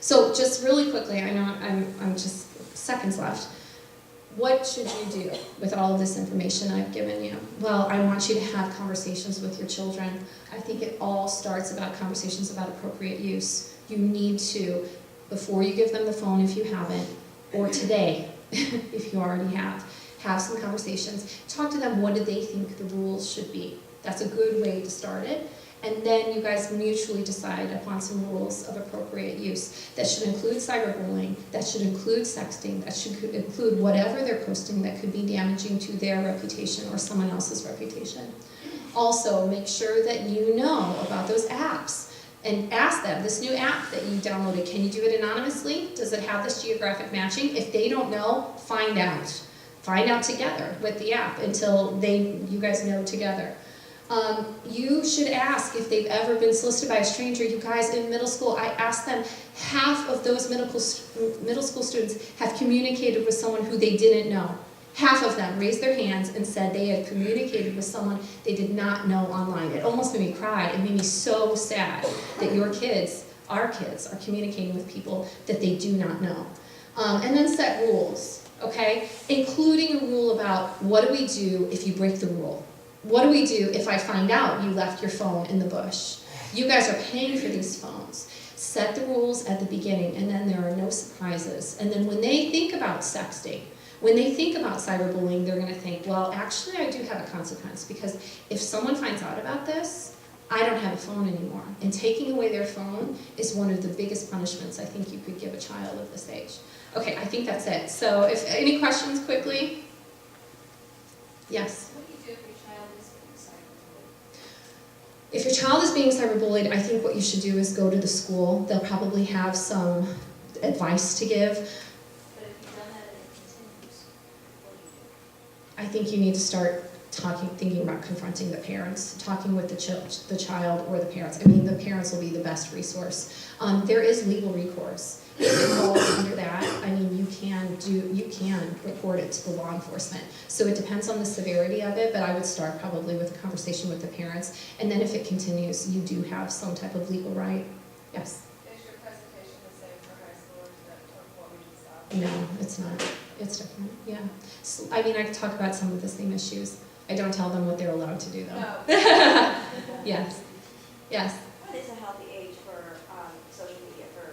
So just really quickly, I know I'm just seconds left. What should you do with all of this information I've given you? Well, I want you to have conversations with your children. I think it all starts about conversations about appropriate use. You need to, before you give them the phone if you haven't, or today if you already have some conversations. Talk to them, what do they think the rules should be? That's a good way to start it. And then you guys mutually decide upon some rules of appropriate use. That should include cyberbullying, that should include sexting, that should include whatever they're posting that could be damaging to their reputation or someone else's reputation. Also, make sure that you know about those apps and ask them, this new app that you downloaded, can you do it anonymously? Does it have this geographic matching? If they don't know, find out. Find out together with the app until you guys know together. You should ask if they've ever been solicited by a stranger. You guys, in middle school, I asked them, half of those middle school students have communicated with someone who they didn't know. Half of them raised their hands and said they had communicated with someone they did not know online. It almost made me cry. It made me so sad that your kids, our kids, are communicating with people that they do not know. And then set rules, okay? Including a rule about what do we do if you break the rule? What do we do if I find out you left your phone in the bush? You guys are paying for these phones. Set the rules at the beginning, and then there are no surprises. And then when they think about sexting, when they think about cyberbullying, they're going to think, well, actually I do have a consequence, because if someone finds out about this, I don't have a phone anymore. And taking away their phone is one of the biggest punishments I think you could give a child of this age. Okay, I think that's it. So if any questions quickly? Yes? If your child is being cyberbullied, I think what you should do is go to the school. They'll probably have some advice to give. But if you've done that and it continues, what do you do? I think you need to start thinking about confronting the parents, talking with the child or the parents. I mean, the parents will be the best resource. There is legal recourse. If it falls under that, I mean, you can report it to the law enforcement. So it depends on the severity of it, but I would start probably with a conversation with the parents, and then if it continues, you do have some type of legal right. Yes? Is your presentation the same for high schoolers that what we just saw? No, it's not. It's different, yeah. So, I mean, I can talk about some of the same issues. I don't tell them what they're allowed to do, though. No. Yes. Yes. What is a healthy age for social media for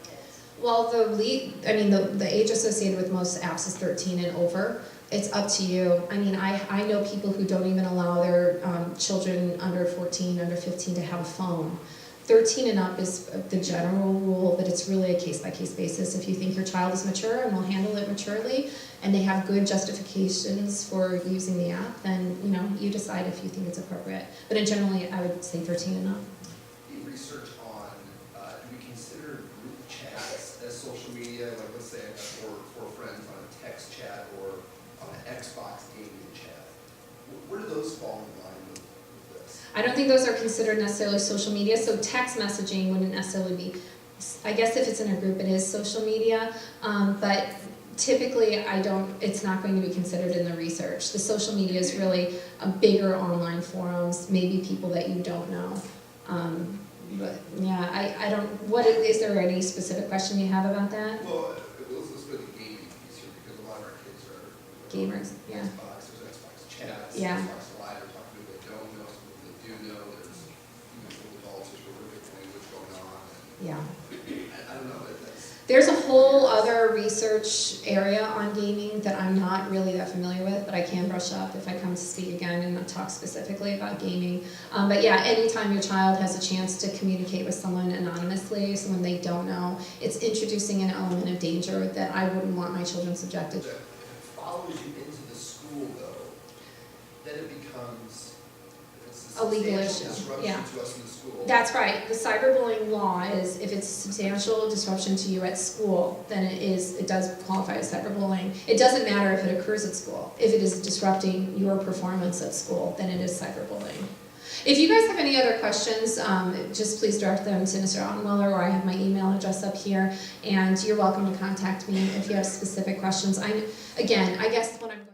kids? Well, the age associated with most apps is 13 and over. It's up to you. I mean, I know people who don't even allow their children under 14, under 15 to have a phone. 13 and up is the general rule, but it's really a case-by-case basis. If you think your child is mature and will handle it maturely, and they have good justifications for using the app, then you decide if you think it's appropriate. But generally, I would say 13 and up. Any research on, do we consider group chats as social media? Like, let's say I got four friends on a text chat or on an Xbox gaming chat. Where do those fall in line with this? I don't think those are considered necessarily social media, so text messaging wouldn't necessarily be, I guess if it's in a group it is social media, but typically it's not going to be considered in the research. The social media is really a bigger online forums, maybe people that you don't know. But yeah, I don't, is there any specific question you have about that? Well, let's go to the gaming piece here, because a lot of our kids are Gamers, yeah. Xbox, there's Xbox chats, Yeah. Xbox Live, they're talking to people they don't know, some people they do know, there's some adults, there's horrific language going on. Yeah. I don't know, There's a whole other research area on gaming that I'm not really that familiar with, but I can brush up if I come to speak again and talk specifically about gaming. But yeah, anytime your child has a chance to communicate with someone anonymously, someone they don't know, it's introducing an element of danger that I wouldn't want my children subjected to. if it follows you into the school, though, then it becomes A legal issue, disruption yeah. to us in the school. That's right. The cyberbullying law is if it's a substantial disruption to you at school, then it does qualify as cyberbullying. It doesn't matter if it occurs at school. If it is disrupting your performance at school, then it is cyberbullying. If you guys have any other questions, just please direct them to Mr. Ottenweller, or I have my email address up here, and you're welcome to contact me if you have specific questions. I guess what I'm